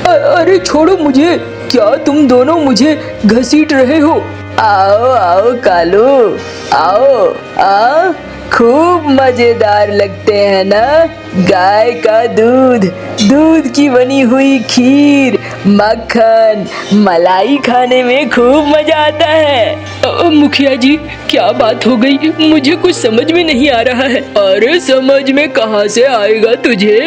अरे छोड़ो मुझे, क्या तुम दोनों मुझे घसीट रहे हो? आओ आओ कालू, आओ। खूब मजेदार लगते हैं ना, गाय का दूध, दूध की बनी हुई खीर, मक्खन, मलाई खाने में खूब मजा आता है। मुखिया जी, क्या बात हो गई? मुझे कुछ समझ में नहीं आ रहा है। अरे समझ में कहाँ से आएगा तुझे?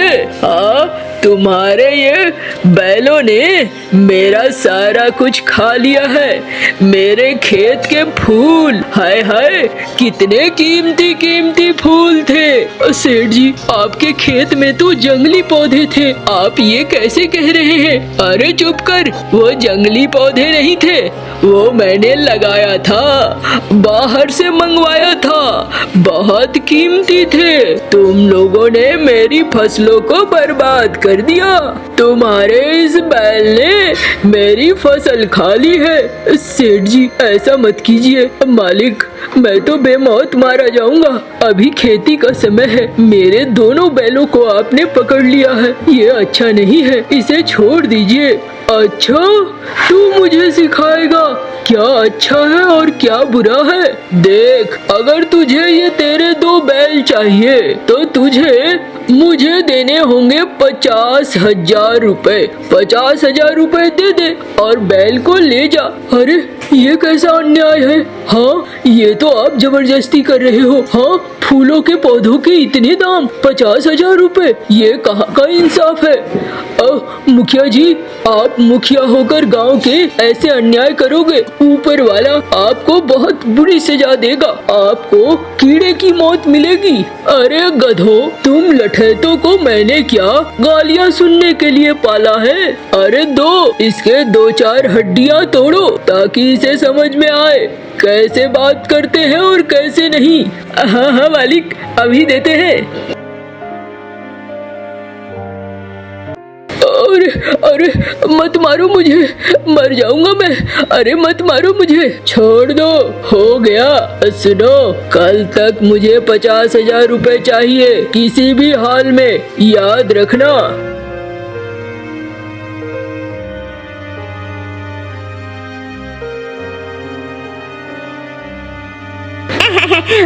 हाँ, तुम्हारे ये बैलों ने मेरा सारा कुछ खा लिया है। मेरे खेत के फूल, हाय हाय कितने कीमती कीमती फूल थे। सेठ जी, आपके खेत में तो जंगली पौधे थे, आप ये कैसे कह रहे हैं? अरे चुप कर, वो जंगली पौधे नहीं थे, वो मैंने लगाया था, बाहर से मंगवाया था, बहुत कीमती थे। तुम लोगों ने मेरी फसलों को बर्बाद कर दिया। तुम्हारे इस बैल ने मेरी फसल खा ली है। सेठ जी, ऐसा मत कीजिए। मालिक, मैं तो बेमौत मारा जाऊंगा। अभी खेती का समय है, मेरे दोनों बैलों को आपने पकड़ लिया है, ये अच्छा नहीं है, इसे छोड़ दीजिए। अच्छा, तू मुझे सिखाएगा क्या अच्छा है और क्या बुरा है? देख, अगर तुझे ये तेरे 2 बैल चाहिए तो तुझे मुझे देने होंगे 50,000 रुपए। 50,000 रुपए दे दे और बैल को ले जा। अरे ये कैसा अन्याय है? हाँ, ये तो आप जबरदस्ती कर रहे हो। हाँ, फूलों के पौधों के इतने दाम, 50,000 रुपए, ये कहाँ का इंसाफ है? मुखिया जी, आप मुखिया होकर गांव के ऐसे अन्याय करोगे, ऊपर वाला आपको बहुत बुरी सजा देगा, आपको कीड़े की मौत मिलेगी। अरे गधो, तुम लठैतों को मैंने क्या गालियां सुनने के लिए पाला है? अरे दो इसके 2-4 हड्डियां तोड़ो ताकि इसे समझ में आए कैसे बात करते हैं और कैसे नहीं। हाँ हाँ मालिक, अभी देते हैं। अरे मत मारो मुझे, मर जाऊंगा मैं। अरे मत मारो मुझे, छोड़ दो, हो गया। सुनो, कल तक मुझे 50,000 रुपए चाहिए, किसी भी हाल में, याद रखना।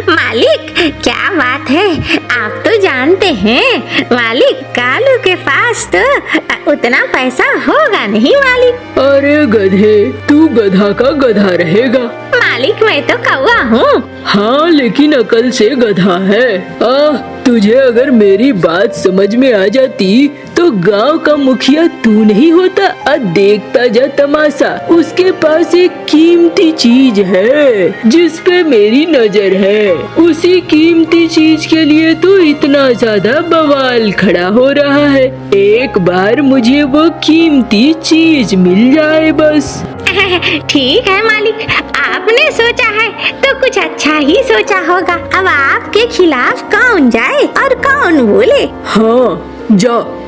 मालिक, क्या बात है, आप तो जानते हैं मालिक, कालू के पास तो उतना पैसा होगा नहीं मालिक। अरे गधे, तू गधा का गधा रहेगा। मालिक, मैं तो कौवा हूँ। हाँ, लेकिन अकल से गधा है। तुझे अगर मेरी बात समझ में आ जाती तो गांव का मुखिया तू नहीं होता। देखता जा तमाशा, उसके पास एक कीमती चीज है जिस पे मेरी नजर है। उसी कीमती चीज के लिए तो इतना ज्यादा बवाल खड़ा हो रहा है। एक बार मुझे वो कीमती चीज मिल जाए बस। ठीक है मालिक, आपने सोचा है तो कुछ अच्छा ही सोचा होगा। अब आपके खिलाफ कौन जाए और कौन बोले? हाँ,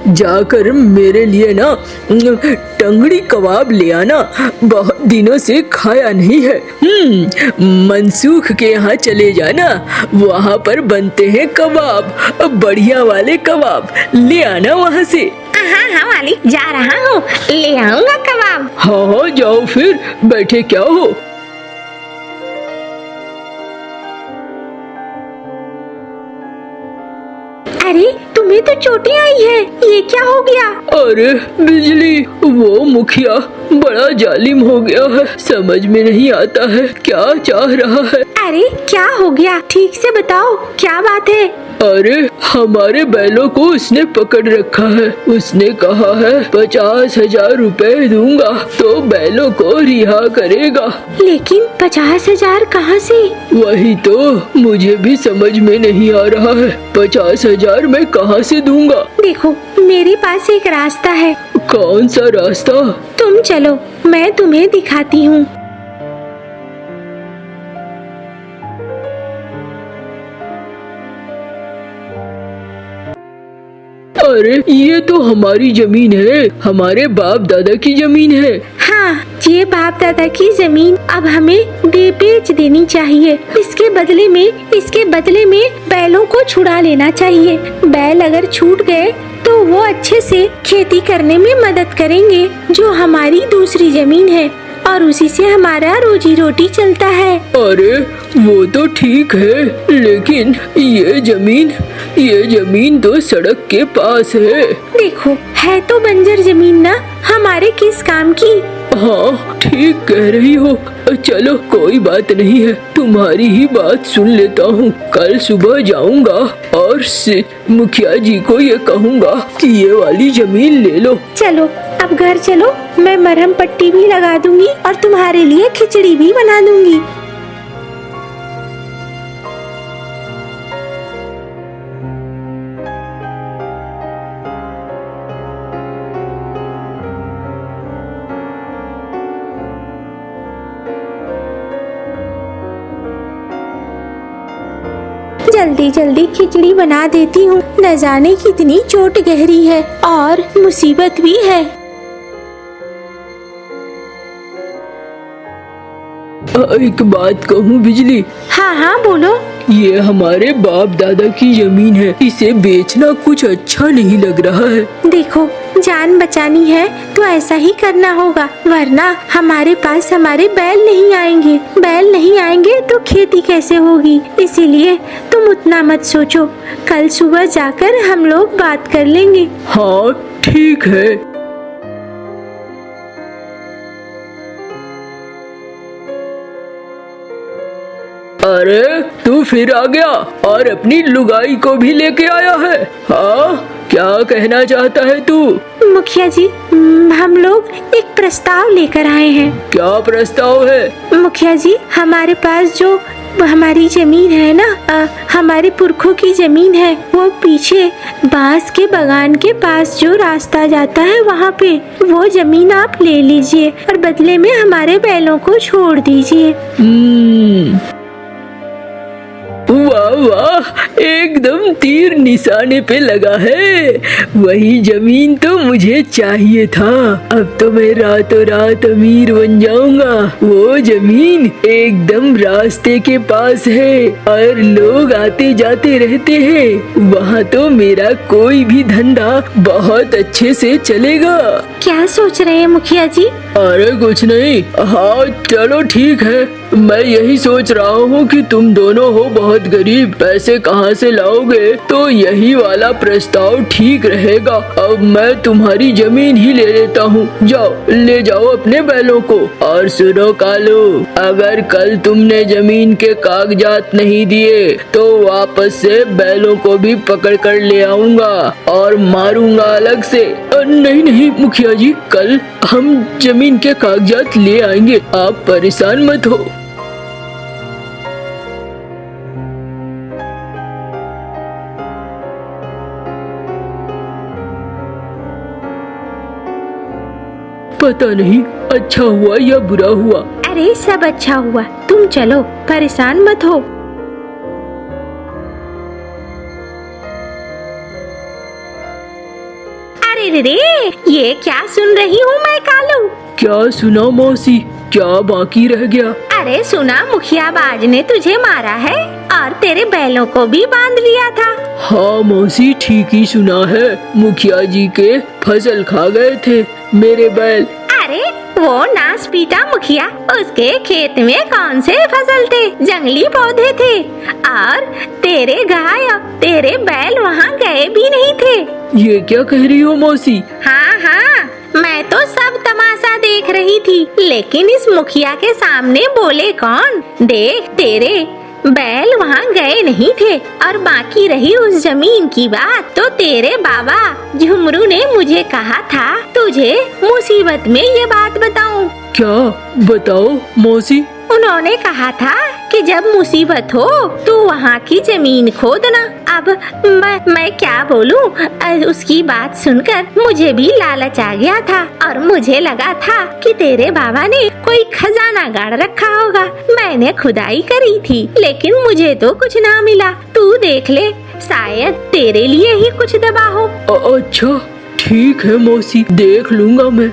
जाकर मेरे लिए ना टंगड़ी कबाब ले आना, बहुत दिनों से खाया नहीं है। मनसूख के यहाँ चले जाना, वहाँ पर बनते हैं कबाब, बढ़िया वाले कबाब, ले आना वहाँ से। हाँ हाँ मालिक, जा रहा हूँ, ले आऊंगा कबाब। हाँ, जाओ फिर, बैठे क्या हो? अरे तुम्हें तो चोटें आई है, ये क्या हो गया? अरे बिजली, वो मुखिया बड़ा जालिम हो गया है, समझ में नहीं आता है क्या चाह रहा है। अरे क्या हो गया, ठीक से बताओ, क्या बात है? अरे हमारे बैलों को उसने पकड़ रखा है। उसने कहा है 50,000 रुपए दूंगा तो बैलों को रिहा करेगा। लेकिन 50,000 कहाँ से? वही तो मुझे भी समझ में नहीं आ रहा है, 50,000 मैं कहाँ से दूंगा? देखो, मेरे पास एक रास्ता है। कौन सा रास्ता? तुम चलो, मैं तुम्हें दिखाती हूँ। अरे ये तो हमारी जमीन है, हमारे बाप दादा की जमीन है। हाँ, ये बाप दादा की जमीन अब हमें बेच देनी चाहिए। इसके बदले में बैलों को छुड़ा लेना चाहिए। बैल अगर छूट गए तो तो वो अच्छे से खेती करने में मदद करेंगे, जो हमारी दूसरी जमीन है और उसी से हमारा रोजी रोटी चलता है। अरे वो तो ठीक है, लेकिन ये जमीन तो सड़क के पास है। देखो, है तो बंजर जमीन ना, हमारे किस काम की। हाँ ठीक कह रही हो। चलो कोई बात नहीं है, तुम्हारी ही बात सुन लेता हूँ। कल सुबह जाऊँगा और मुखिया जी को ये कहूँगा कि ये वाली जमीन ले लो। चलो अब घर चलो, मैं मरहम पट्टी भी लगा दूंगी और तुम्हारे लिए खिचड़ी भी बना दूंगी। जल्दी जल्दी खिचड़ी बना देती हूँ, न जाने कितनी चोट गहरी है और मुसीबत भी है। एक बात कहूँ बिजली? हाँ हाँ बोलो। ये हमारे बाप दादा की जमीन है, इसे बेचना कुछ अच्छा नहीं लग रहा है। देखो, जान बचानी है तो ऐसा ही करना होगा, वरना हमारे पास हमारे बैल नहीं आएंगे। बैल नहीं आएंगे तो खेती कैसे होगी। इसीलिए तुम उतना मत सोचो, कल सुबह जाकर हम लोग बात कर लेंगे। हाँ ठीक है। अरे तू फिर आ गया और अपनी लुगाई को भी लेके आया है। हाँ क्या कहना चाहता है तू? मुखिया जी, हम लोग एक प्रस्ताव लेकर आए हैं। क्या प्रस्ताव है? मुखिया जी, हमारे पास जो हमारी जमीन है ना, हमारे पुरखों की जमीन है, वो पीछे बांस के बगान के पास जो रास्ता जाता है वहाँ पे, वो जमीन आप ले लीजिए और बदले में हमारे बैलों को छोड़ दीजिए। वाह वाह, एकदम तीर निशाने पे लगा है। वही जमीन तो मुझे चाहिए था। अब तो मैं रातों रात अमीर बन जाऊंगा। वो जमीन एकदम रास्ते के पास है और लोग आते जाते रहते हैं। वहाँ तो मेरा कोई भी धंधा बहुत अच्छे से चलेगा। क्या सोच रहे हैं मुखिया जी? अरे कुछ नहीं। हाँ चलो ठीक है, मैं यही सोच रहा हूँ कि तुम दोनों हो बहुत गरीब, पैसे कहाँ से लाओगे, तो यही वाला प्रस्ताव ठीक रहेगा। अब मैं तुम्हारी जमीन ही ले लेता हूँ। जाओ ले जाओ अपने बैलों को। और सुनो कालू, अगर कल तुमने जमीन के कागजात नहीं दिए तो वापस से बैलों को भी पकड़ कर ले आऊंगा और मारूंगा अलग से। नहीं नहीं मुखिया जी, कल हम जमीन के कागजात ले आएंगे, आप परेशान मत हो। पता नहीं अच्छा हुआ या बुरा हुआ। अरे सब अच्छा हुआ, तुम चलो, परेशान मत हो। अरे रे, ये क्या सुन रही हूँ मैं कालू? क्या सुना मौसी, क्या बाकी रह गया? अरे सुना, मुखिया बाज ने तुझे मारा है और तेरे बैलों को भी बांध लिया था। हाँ मौसी, ठीक ही सुना है। मुखिया जी के फसल खा गए थे मेरे बैल। अरे वो नास पीटा मुखिया, उसके खेत में कौन से फसल थे? जंगली पौधे थे और तेरे गाय तेरे बैल वहाँ गए भी नहीं थे। ये क्या कह रही हो मौसी? हाँ हाँ, मैं तो सब तमाशा देख रही थी, लेकिन इस मुखिया के सामने बोले कौन? देख, तेरे बैल वहाँ गए नहीं थे और बाकी रही उस जमीन की बात, तो तेरे बाबा झुमरू ने मुझे कहा था तुझे मुसीबत में ये बात बताऊं। क्या बताओ मौसी? उन्होंने कहा था कि जब मुसीबत हो तो वहाँ की जमीन खोदना। अब मैं क्या बोलूं, उसकी बात सुनकर मुझे भी लालच आ गया था और मुझे लगा था कि तेरे बाबा ने कोई खजाना गाड़ रखा होगा। मैंने खुदाई करी थी, लेकिन मुझे तो कुछ ना मिला। तू देख ले, शायद तेरे लिए ही कुछ दबा हो। अच्छा ठीक है मौसी, देख लूंगा मैं।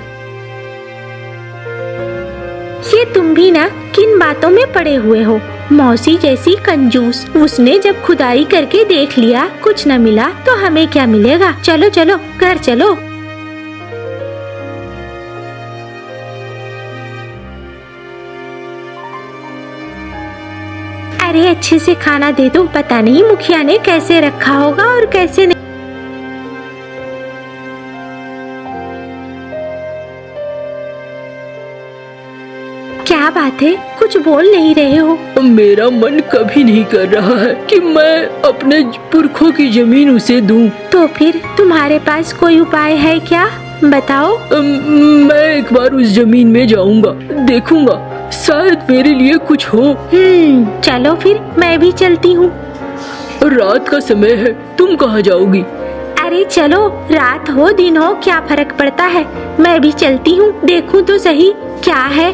ये तुम भी ना किन बातों में पड़े हुए हो। मौसी जैसी कंजूस, उसने जब खुदाई करके देख लिया कुछ न मिला तो हमें क्या मिलेगा। चलो चलो घर चलो। अरे अच्छे से खाना दे दो, पता नहीं मुखिया ने कैसे रखा होगा और कैसे नहीं। क्या बात है, कुछ बोल नहीं रहे हो? मेरा मन कभी नहीं कर रहा है कि मैं अपने पुरखों की जमीन उसे दूं। तो फिर तुम्हारे पास कोई उपाय है क्या, बताओ। मैं एक बार उस जमीन में जाऊंगा, देखूंगा शायद मेरे लिए कुछ हो। चलो फिर मैं भी चलती हूँ। रात का समय है, तुम कहाँ जाओगी? अरे चलो, रात हो दिन हो क्या फर्क पड़ता है, मैं भी चलती हूँ, देखूं तो सही क्या है।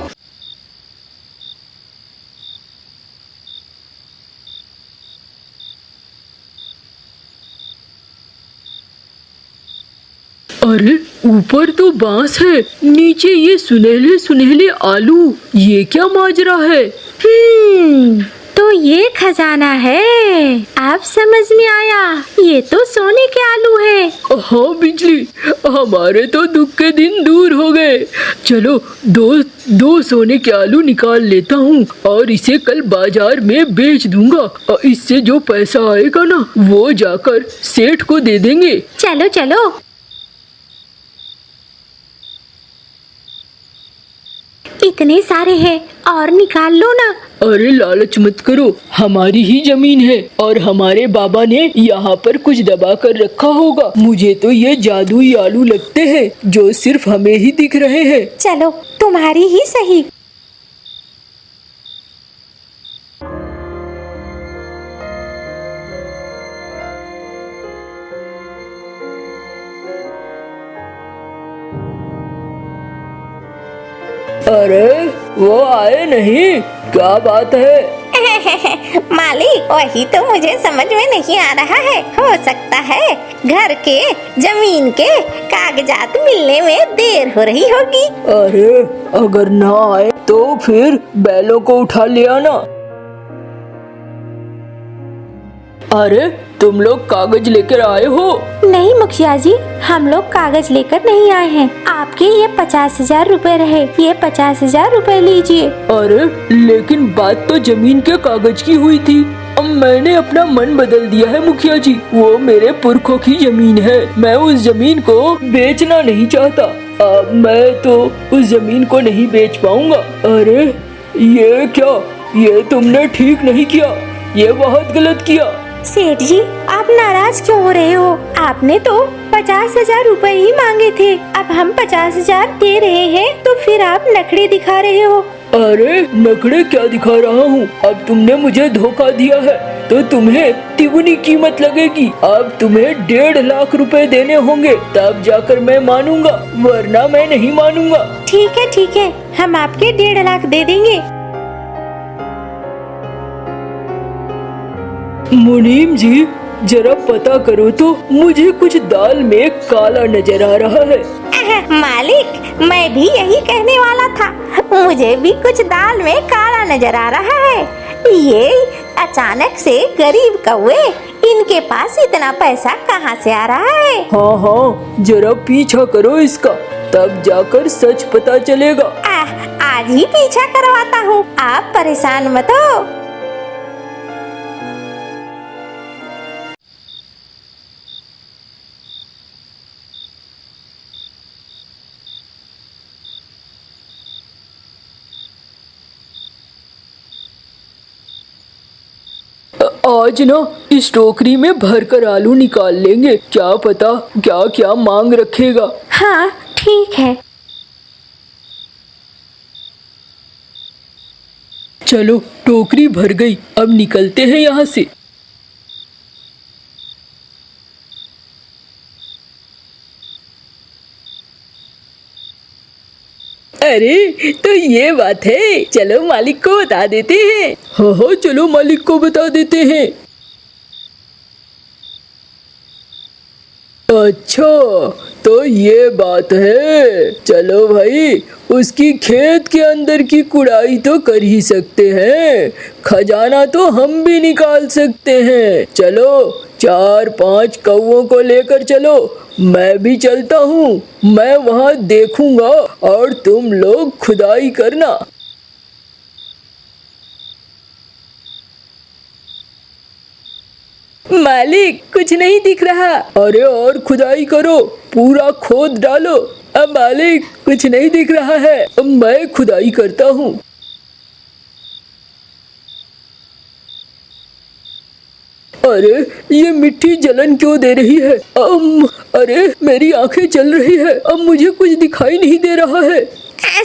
अरे ऊपर तो बांस है, नीचे ये सुनहले सुनहले आलू, ये क्या माजरा है? तो ये खजाना है, आप समझ में आया, ये तो सोने के आलू है। हाँ बिजली, हमारे तो दुख के दिन दूर हो गए। चलो दो सोने के आलू निकाल लेता हूँ और इसे कल बाजार में बेच दूंगा, और इससे जो पैसा आएगा ना वो जाकर सेठ को दे देंगे। चलो चलो। इतने सारे हैं और निकाल लो ना। अरे लालच मत करो, हमारी ही जमीन है और हमारे बाबा ने यहाँ पर कुछ दबा कर रखा होगा। मुझे तो ये जादुई आलू लगते हैं जो सिर्फ हमें ही दिख रहे हैं। चलो तुम्हारी ही सही। अरे वो आए नहीं, क्या बात है? मालिक, वही तो मुझे समझ में नहीं आ रहा है। हो सकता है घर के जमीन के कागजात मिलने में देर हो रही होगी। अरे अगर ना आए तो फिर बैलों को उठा ले आना। अरे तुम लोग कागज लेकर आए हो? नहीं मुखिया जी, हम लोग कागज लेकर नहीं आए हैं। आपके ये 50,000 रुपए रहे, ये 50,000 रुपए लीजिए। अरे लेकिन बात तो जमीन के कागज की हुई थी। अब मैंने अपना मन बदल दिया है मुखिया जी, वो मेरे पुरखों की जमीन है, मैं उस जमीन को बेचना नहीं चाहता। अब मैं तो उस जमीन को नहीं बेच पाऊंगा। अरे ये क्या, ये तुमने ठीक नहीं किया, ये बहुत गलत किया। सेठ जी, आप नाराज क्यों हो रहे हो? आपने तो 50,000 रुपए ही मांगे थे, अब हम 50,000 दे रहे हैं तो फिर आप नखरे दिखा रहे हो। अरे नखरे क्या दिखा रहा हूँ, अब तुमने मुझे धोखा दिया है तो तुम्हें तिगुनी कीमत लगेगी। अब तुम्हें 1.5 लाख रुपए देने होंगे, तब जाकर मैं मानूंगा, वरना मैं नहीं मानूंगा। ठीक है, हम आपके 1.5 लाख दे देंगे। मुनीम जी, जरा पता करो तो, मुझे कुछ दाल में काला नजर आ रहा है। मालिक, मैं भी यही कहने वाला था, मुझे भी कुछ दाल में काला नजर आ रहा है। ये अचानक से गरीब कौवे, इनके पास इतना पैसा कहाँ से आ रहा है? हाँ, जरा पीछा करो इसका, तब जाकर सच पता चलेगा। आज ही पीछा करवाता हूँ, आप परेशान मत हो। आज ना इस टोकरी में भरकर आलू निकाल लेंगे, क्या पता क्या क्या मांग रखेगा। हाँ ठीक है। चलो टोकरी भर गई, अब निकलते हैं यहाँ से। अरे तो ये बात है, चलो मालिक को बता देते हैं। हाँ, चलो मालिक को बता देते हैं। अच्छा तो ये बात है। चलो भाई, उसकी खेत के अंदर की कुड़ाई तो कर ही सकते हैं, खजाना तो हम भी निकाल सकते हैं। चलो 4-5 कौवों को लेकर चलो, मैं भी चलता हूँ। मैं वहाँ देखूंगा और तुम लोग खुदाई करना। मालिक, कुछ नहीं दिख रहा। अरे और खुदाई करो, पूरा खोद डालो। अब मालिक, कुछ नहीं दिख रहा है, अब मैं खुदाई करता हूँ। अरे ये मिट्टी जलन क्यों दे रही है? अरे मेरी आंखें जल रही है, अब मुझे कुछ दिखाई नहीं दे रहा है।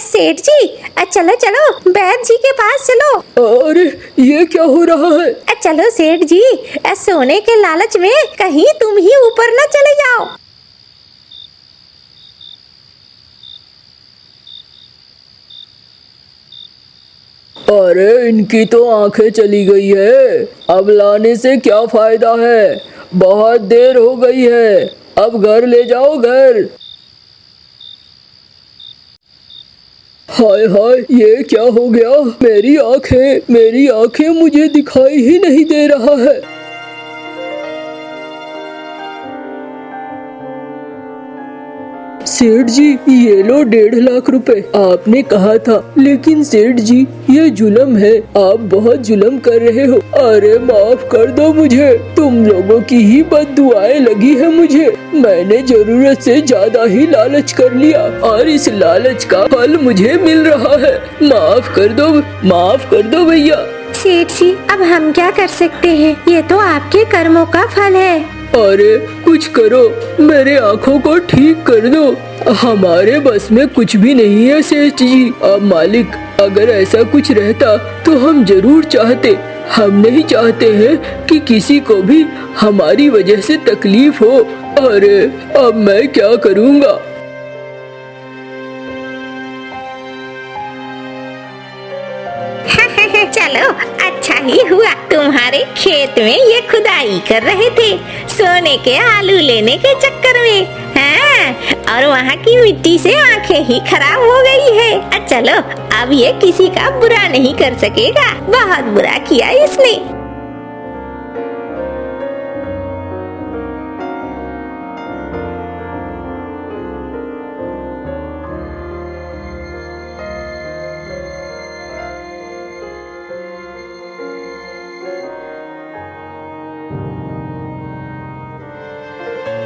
सेठ जी, चलो चलो वैद्य जी के पास चलो। अरे ये क्या हो रहा है? चलो सेठ जी, सोने के लालच में कहीं तुम ही ऊपर न चले जाओ। अरे इनकी तो आंखें चली गई है, अब लाने से क्या फायदा है? बहुत देर हो गई है, अब घर ले जाओ घर। हाय हाय, ये क्या हो गया? मेरी आंखें मुझे दिखाई ही नहीं दे रहा है। सेठ जी, ये लो 1.5 लाख रुपए। आपने कहा था, लेकिन सेठ जी ये जुल्म है, आप बहुत जुल्म कर रहे हो। अरे माफ कर दो मुझे, तुम लोगों की ही बददुआएं लगी है मुझे। मैंने जरूरत से ज्यादा ही लालच कर लिया और इस लालच का फल मुझे मिल रहा है। माफ कर दो भैया। सेठ जी, अब हम क्या कर सकते हैं? ये तो आपके कर्मों का फल है। अरे कुछ करो, मेरे आँखों को ठीक कर दो। हमारे बस में कुछ भी नहीं है सेठ जी। अब मालिक, अगर ऐसा कुछ रहता तो हम जरूर चाहते। हम नहीं चाहते हैं कि किसी को भी हमारी वजह से तकलीफ हो। अरे अब मैं क्या करूँगा? चलो, अच्छा ही हुआ तुम्हारे खेत में ये खुदाई कर रहे थे सोने के आलू लेने के चक्कर में। हाँ, और वहाँ की मिट्टी से आंखें ही खराब हो गई है। चलो, अब ये किसी का बुरा नहीं कर सकेगा। बहुत बुरा किया इसने।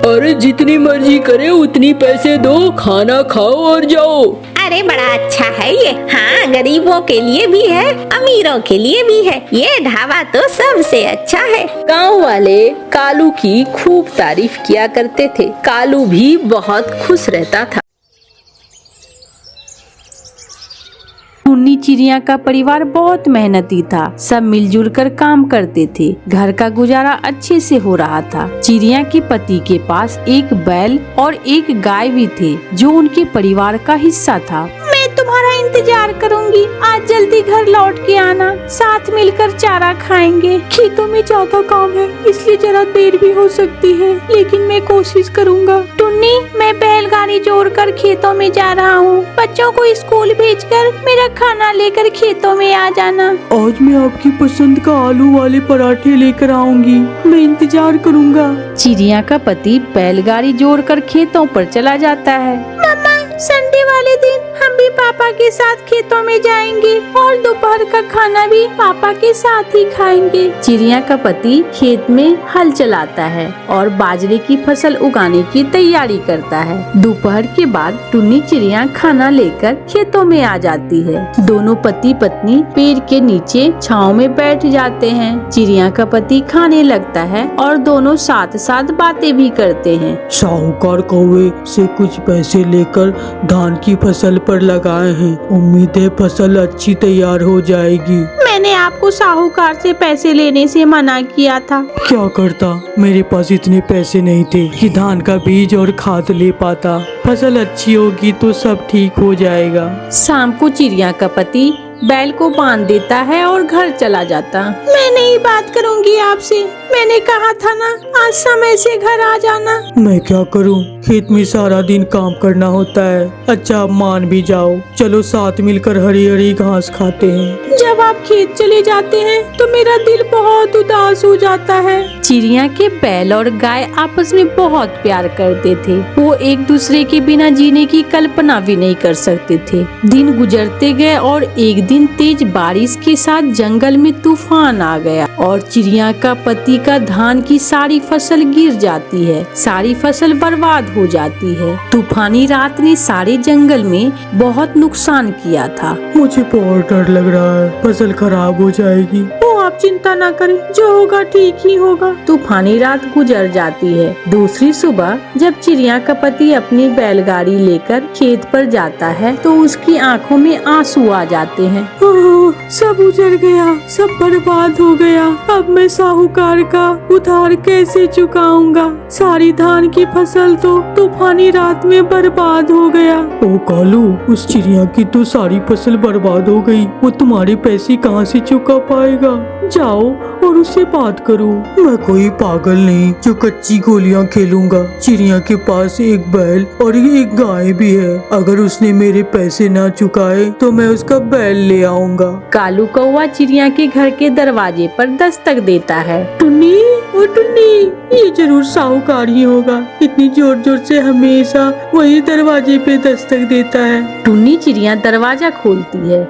अरे जितनी मर्जी करे उतनी पैसे दो, खाना खाओ और जाओ। अरे बड़ा अच्छा है ये। हाँ, गरीबों के लिए भी है, अमीरों के लिए भी है। ये ढाबा तो सबसे अच्छा है। गांव वाले कालू की खूब तारीफ किया करते थे। कालू भी बहुत खुश रहता था। टुन्नी चिड़िया का परिवार बहुत मेहनती था। सब मिलजुल कर काम करते थे। घर का गुजारा अच्छे से हो रहा था। चिड़िया के पति के पास एक बैल और एक गाय भी थे, जो उनके परिवार का हिस्सा था। मैं तुम्हारा इंतजार करूंगी, आज जल्दी घर लौट के आना, साथ मिलकर चारा खाएंगे। खेतों में ज्यादा काम है, इसलिए जरा देर भी हो सकती है, लेकिन मैं कोशिश करूंगा। टुन्नी, मैं बैलगाड़ी जोड़कर खेतों में जा रहा हूँ। बच्चों को स्कूल भेजकर मेरा खाना लेकर खेतों में आ जाना। आज मैं आपकी पसंद का आलू वाले पराठे लेकर आऊंगी, मैं इंतजार करूंगा। चिड़िया का पति बैलगाड़ी जोड़कर खेतों पर चला जाता है। मम्मा, संडे वाले दिन हम भी पापा के साथ खेतों में जाएंगे और दोपहर का खाना भी पापा के साथ ही खाएंगे। चिड़िया का पति खेत में हल चलाता है और बाजरे की फसल उगाने की तैयारी करता है। दोपहर के बाद टुन्नी चिड़िया खाना लेकर खेतों में आ जाती है। दोनों पति पत्नी पेड़ के नीचे छांव में बैठ जाते हैं। चिड़िया का पति खाने लगता है और दोनों साथ साथ बातें भी करते हैं। साहूकार कौवे से कुछ पैसे लेकर धान की फसल पर लगाए हैं, उम्मीद है फसल अच्छी तैयार हो जाएगी। मैंने आपको साहूकार से पैसे लेने से मना किया था। क्या करता, मेरे पास इतने पैसे नहीं थे कि धान का बीज और खाद ले पाता। फसल अच्छी होगी तो सब ठीक हो जाएगा। शाम को चिड़िया का पति बैल को बांध देता है और घर चला जाता। मैं नहीं बात करूंगी आपसे, मैंने कहा था ना आज समय से घर आ जाना। मैं क्या करूं, खेत में सारा दिन काम करना होता है। अच्छा आप मान भी जाओ, चलो साथ मिलकर हरी हरी घास खाते हैं। जब आप खेत चले जाते हैं तो मेरा दिल बहुत उदास हो जाता है। चिड़िया के बैल और गाय आपस में बहुत प्यार करते थे। वो एक दूसरे के बिना जीने की कल्पना भी नहीं कर सकते थे। दिन गुजरते गए और एक दिन तेज बारिश के साथ जंगल में तूफान आ गया और चिड़िया का पति का धान की सारी फसल गिर जाती है। सारी फसल बर्बाद हो जाती है। तूफानी रात ने सारे जंगल में बहुत नुकसान किया था। मुझे बहुत डर लग रहा है, फसल खराब हो जाएगी। आप चिंता ना करें, जो होगा ठीक ही होगा। तूफानी रात गुजर जाती है। दूसरी सुबह जब चिड़िया का पति अपनी बैलगाड़ी लेकर खेत पर जाता है तो उसकी आंखों में आंसू आ जाते हैं। सब उजड़ गया, सब बर्बाद हो गया। अब मैं साहूकार का उधार कैसे चुकाऊंगा? सारी धान की फसल तो तूफानी रात में बर्बाद हो गया। ओ कालू, उस चिड़िया की तो सारी फसल बर्बाद हो गई। वो तुम्हारे पैसे कहाँ से चुका पाएगा? जाओ और उससे बात करो। मैं कोई पागल नहीं जो कच्ची गोलियां खेलूंगा। चिड़िया के पास एक बैल और एक गाय भी है। अगर उसने मेरे पैसे ना चुकाए तो मैं उसका बैल ले आऊंगा। कालू कौवा चिड़िया के घर के दरवाजे पर दस्तक देता है। टुन्नी, ओ टुन्नी, ये जरूर साहूकार ही होगा। इतनी जोर जोर से हमेशा वही दरवाजे पे दस्तक देता है। टुन्नी चिड़िया दरवाजा खोलती है।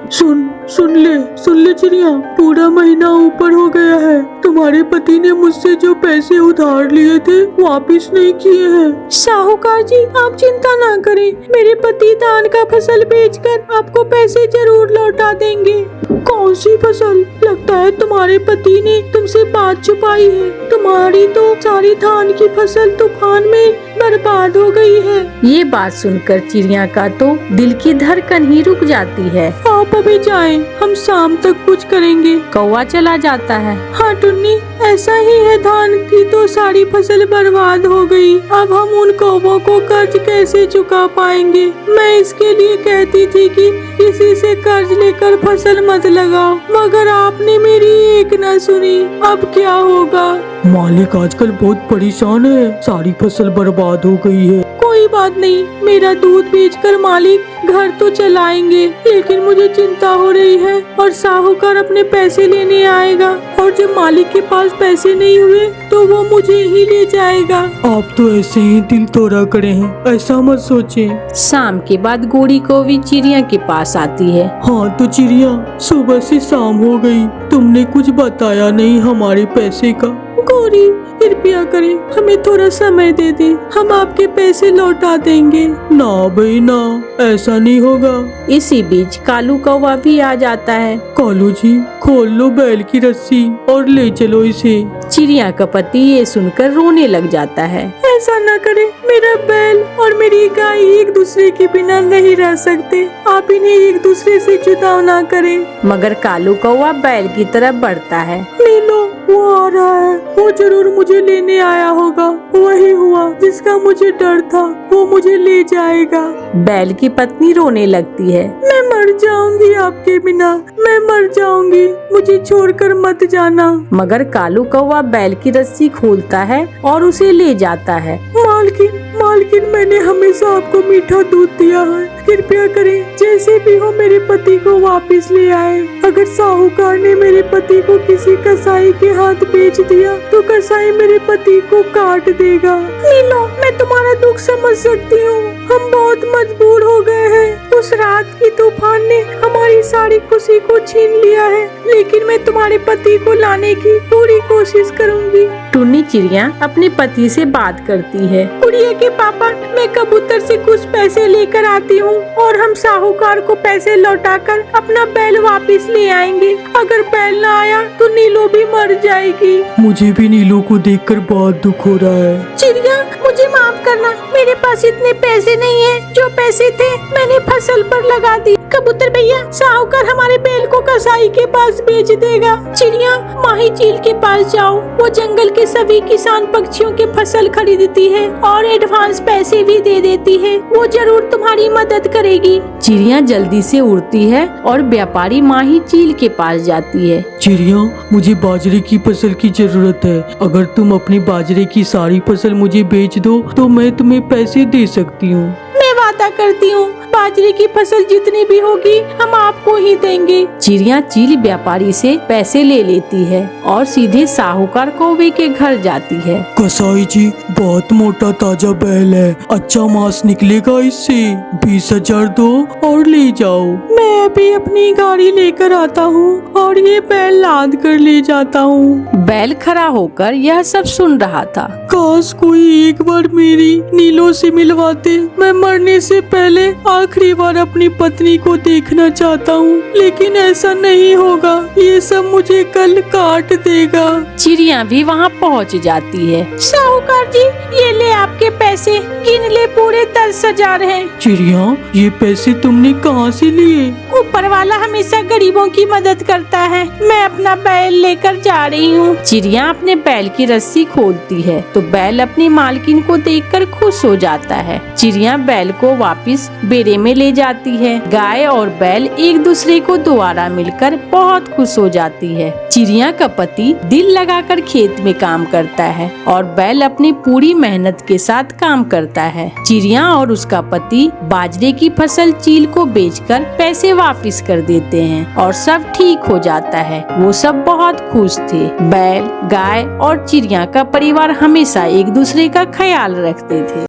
सुन ले चिड़िया, पूरा महीना ऊपर हो गया है। तुम्हारे पति ने मुझसे जो पैसे उधार लिए थे वापस नहीं किए हैं। साहूकार जी आप चिंता ना करें, मेरे पति धान का फसल बेचकर आपको पैसे जरूर लौटा देंगे। कौन सी फसल? लगता है तुम्हारे पति ने तुमसे बात छुपाई है। तुम्हारी तो सारी धान की फसल तूफान में बर्बाद हो गई है। ये बात सुनकर चिड़िया का तो दिल की धड़कन ही रुक जाती है। आप अभी जाएं, हम शाम तक कुछ करेंगे। कौवा चला जाता है। हाँ टुन्नी, ऐसा ही है, धान की तो सारी फसल बर्बाद हो गई। अब हम उन कौवों को कर्ज कैसे चुका पाएंगे? मैं इसके लिए कहती थी कि किसी से कर्ज लेकर फसल मत लगाओ, मगर आपने मेरी एक न सुनी। अब क्या होगा? मालिक आजकल बहुत परेशान है, सारी फसल बर्बाद हो गई है। कोई बात नहीं, मेरा दूध बेचकर मालिक घर तो चलाएंगे, लेकिन मुझे चिंता हो रही है और साहूकार अपने पैसे लेने आएगा और जब मालिक के पास पैसे नहीं हुए तो वो मुझे ही ले जाएगा। आप तो ऐसे ही दिल तोड़ा करे हैं, ऐसा मत सोचे। शाम के बाद गोड़ी कौवी चिड़िया के पास आती है। हाँ तो चिड़िया, सुबह से शाम हो गई, तुमने कुछ बताया नहीं हमारे पैसे का। गोरी कृपया करें, हमें थोड़ा समय दे दें, हम आपके पैसे लौटा देंगे। ना भाई ना, ऐसा नहीं होगा। इसी बीच कालू कौवा भी आ जाता है। कालू जी, खोल लो बैल की रस्सी और ले चलो इसे। चिड़िया का पति ये सुनकर रोने लग जाता है। ऐसा न करे, मेरा बैल और मेरी गाय एक दूसरे के बिना नहीं रह सकते। आप इन्हें एक दूसरे से जुदा ना करें। मगर कालू कौवा बैल की तरफ बढ़ता है। नीलो, वो आ रहा है, वो जरूर मुझे लेने आया होगा। वही हुआ जिसका मुझे डर था, वो मुझे ले जाएगा। बैल की पत्नी रोने लगती है। मैं मर जाऊंगी आपके बिना, मैं मर जाऊंगी, मुझे छोड़कर मत जाना। मगर कालू कौवा बैल की रस्सी खोलता है और उसे ले जाता है। मालकिन, मैंने हमेशा आपको मीठा दूध दिया है, कृपया करें जैसे भी हो मेरे पति को वापस ले आए। अगर साहूकार ने मेरे पति को किसी कसाई के हाथ बेच दिया तो कसाई मेरे पति को काट देगा। नीलो, मैं तुम्हारा दुख समझ सकती हूँ, हम बहुत मजबूर हो गए हैं। उस रात की तूफान ने हमारी सारी खुशी को छीन लिया है, लेकिन मैं तुम्हारे पति को लाने की पूरी कोशिश करूँगी। टुन्नी चिड़िया अपने पति से बात करती है। गुड़िया के पापा, मैं कबूतर से कुछ पैसे लेकर आती हूँ और हम साहूकार को पैसे लौटाकर अपना बैल वापस ले आएंगे। अगर बैल ना आया तो नीलो भी मर जाएगी। मुझे भी नीलो को देखकर बहुत दुख हो रहा है। चिड़िया, मुझे माफ करना, मेरे पास इतने पैसे नहीं है। जो पैसे पैसे थे मैंने फसल पर लगा दी। कबूतर भैया, साहूकार हमारे बैल को कसाई के पास बेच देगा। चिड़िया, माही झील के पास जाओ, वो जंगल के सभी किसान पक्षियों के फसल खरीदती है और एडवांस पैसे भी दे देती है। वो जरूर तुम्हारी मदद करेगी। चिड़िया जल्दी से उड़ती है और व्यापारी माही झील के पास जाती है। चिड़िया, मुझे बाजरे की फसल की जरूरत है। अगर तुम अपनी बाजरे की सारी फसल मुझे बेच दो तो मैं तुम्हें पैसे दे सकती हूँ। मैं वादा करती हूँ, बाजरे की फसल जितनी भी होगी हम आपको ही देंगे। चिड़िया चील व्यापारी से पैसे ले लेती है और सीधे साहूकार कौवे के घर जाती है। कसाई जी, बहुत मोटा ताजा बैल है, अच्छा मांस निकलेगा इससे। 20,000 दो और ले जाओ। मैं अभी अपनी गाड़ी लेकर आता हूँ और ये बैल लाद कर ले जाता हूँ। बैल खड़ा होकर यह सब सुन रहा था। काश कोई एक बार मेरी नीलों से मिलवाते। मैं मरने से पहले आखिरी बार अपनी पत्नी को देखना चाहता हूँ, लेकिन ऐसा नहीं होगा। ये सब मुझे कल काट देगा। चिड़िया भी वहाँ पहुँच जाती है। साहूकार जी, ये ले आपके पैसे, गिन ले, पूरे 10,000 हैं। चिड़िया, ये पैसे तुमने कहाँ से लिए? ऊपर वाला हमेशा गरीबों की मदद करता है। मैं अपना बैल लेकर जा रही हूँ। चिड़िया अपने बैल की रस्सी खोलती है तो बैल अपनी मालकिन को देखकर खुश हो जाता है। चिड़िया बैल को वापस बेड़े में ले जाती है। गाय और बैल एक दूसरे को दोबारा मिलकर बहुत खुश हो जाती है। चिड़िया का पति दिल लगाकर खेत में काम करता है और बैल अपनी पूरी मेहनत के साथ काम करता है। चिड़िया और उसका पति बाजरे की फसल चील को बेचकर पैसे वापस कर देते हैं और सब ठीक हो जाता है। वो सब बहुत खुश थे। बैल, गाय और चिड़िया का परिवार हमेशा एक दूसरे का ख्याल रखते थे।